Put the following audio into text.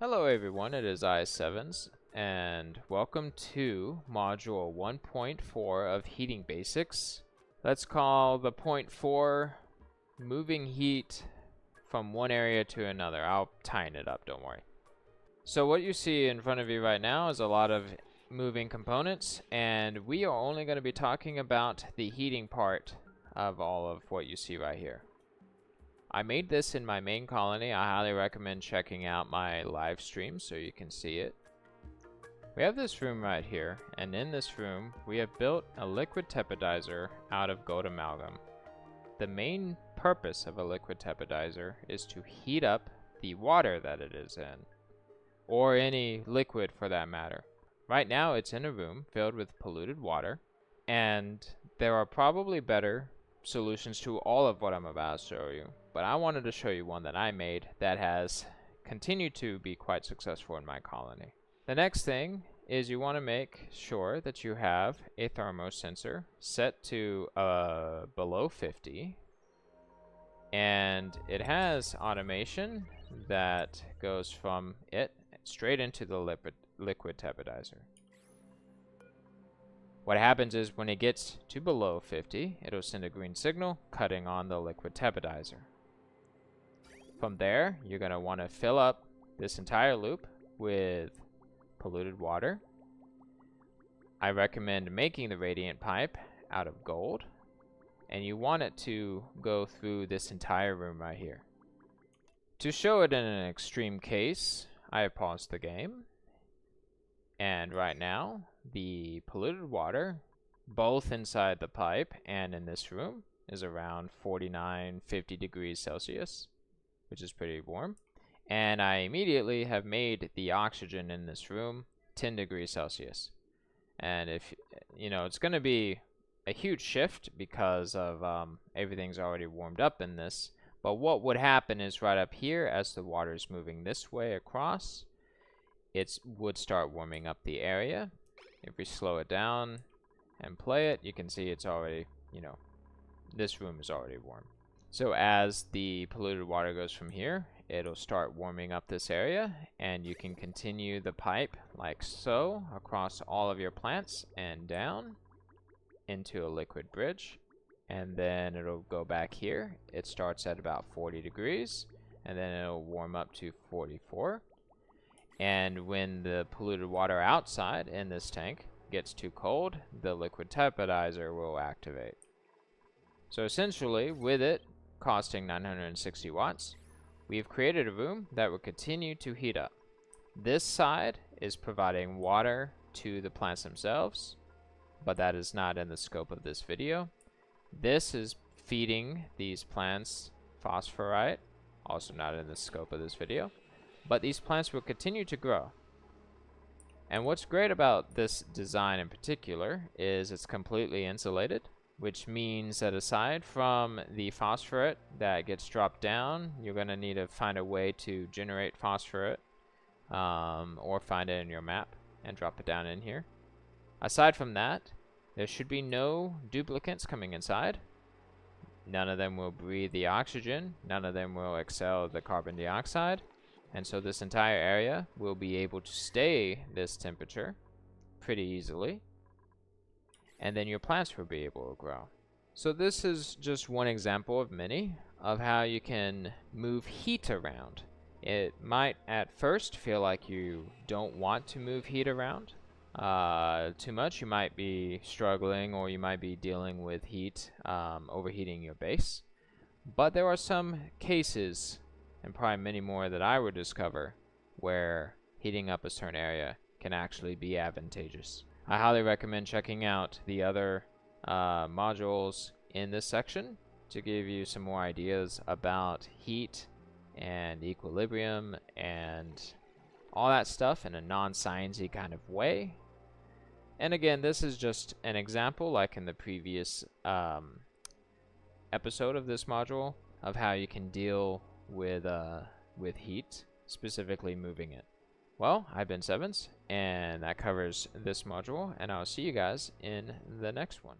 Hello everyone, it is I7s, and welcome to Module 1.4 of Heating Basics. Let's call the point 4 Moving Heat from one area to another. I'll tighten it up, don't worry. So what you see in front of you right now is a lot of moving components, and we are only going to be talking about the heating part of all of what you see right here. I made this in my main colony. I highly recommend checking out my live stream so you can see it. We have this room right here, and in this room we have built a liquid tepidizer out of gold amalgam. The main purpose of a liquid tepidizer is to heat up the water that it is in, or any liquid for that matter. Right now it's in a room filled with polluted water, and there are probably better solutions to all of what I'm about to show you. But I wanted to show you one that I made that has continued to be quite successful in my colony. The next thing is you want to make sure that you have a thermosensor set to below 50, and it has automation that goes from it straight into the liquid tepidizer. What happens is when it gets to below 50, it'll send a green signal cutting on the liquid tepidizer. From there, you're going to want to fill up this entire loop with polluted water. I recommend making the radiant pipe out of gold, and you want it to go through this entire room right here. To show it in an extreme case, I have paused the game, and right now the polluted water, both inside the pipe and in this room, is around 49-50 degrees Celsius, which is pretty warm. And I immediately have made the oxygen in this room 10 degrees Celsius. And if you know, it's going to be a huge shift because of everything's already warmed up in this. But what would happen is right up here, as the water is moving this way across, it would start warming up the area. If we slow it down and play it, you can see it's already, this room is already warm. So as the polluted water goes from here, it'll start warming up this area, and you can continue the pipe like so across all of your plants and down into a liquid bridge, and then it'll go back here. It starts at about 40 degrees, and then it'll warm up to 44. And when the polluted water outside in this tank gets too cold, the liquid tepidizer will activate. So essentially, with it costing 960 watts, we've created a room that will continue to heat up. This side is providing water to the plants themselves, but that is not in the scope of this video. This is feeding these plants phosphorite, also not in the scope of this video. But these plants will continue to grow. And what's great about this design in particular is it's completely insulated, which means that aside from the phosphorate that gets dropped down, you're going to need to find a way to generate phosphorate, or find it in your map and drop it down in here. Aside from that, there should be no duplicants coming inside. None of them will breathe the oxygen. None of them will exhale the carbon dioxide. And so this entire area will be able to stay this temperature pretty easily. And then your plants will be able to grow. So this is just one example of many of how you can move heat around. It might at first feel like you don't want to move heat around too much. You might be struggling, or you might be dealing with heat overheating your base. But there are some cases, and probably many more that I would discover, where heating up a certain area can actually be advantageous. I highly recommend checking out the other modules in this section to give you some more ideas about heat and equilibrium and all that stuff in a non-sciencey kind of way. And again, this is just an example, like in the previous episode of this module, of how you can deal with heat, specifically moving it. Well, I've been Sevens, and that covers this module, and I'll see you guys in the next one.